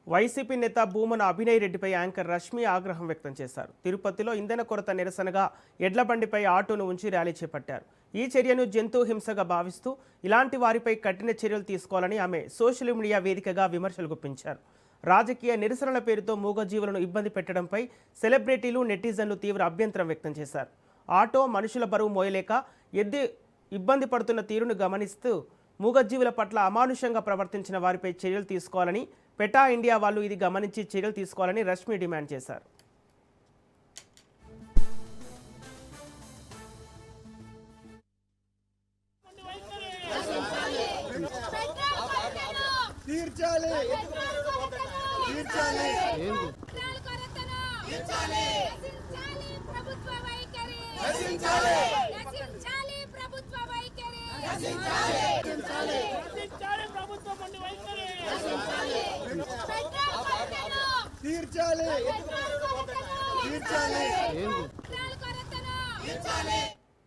YCP నేత భూమన అభినయ్ రెడ్డిపై anchor Rashmi ఆగ్రహం వ్యక్తం చేశారు. తిరుపతిలో ఇంధన కొరత నిరసనగా ఎడ్ల బండిపై ఆటోను ఉంచి ర్యాలీ చేపట్టారు. ఈ చర్యను జంతు హింసగా భావిస్తూ ఇలాంటి వారిపై కఠిన చర్యలు తీసుకోవాలని ఆమె సోషల్ మీడియా వేదికగా విమర్శలు గుప్పించారు. రాజకీయ నిరసనల పేరుతో మూగజీవులను ఇబ్బంది పెట్టడంపై సెలబ్రిటీలు నెటిజన్లు తీవ్ర అభ్యంతరం వ్యక్తం చేశారు. ఆటో మనుషుల బరువు మోయలేక ఇబ్బంది పడుతున్న తీరును గమనిస్తూ మూగజీవుల పట్ల అమానుషంగా ప్రవర్తించిన వారిపై చర్యలు తీసుకోవాలని పెటా ఇండియా వాళ్ళు ఇది గమనించి చర్యలు తీసుకోవాలని రష్మి డిమాండ్ చేశారు. తీర్చాలి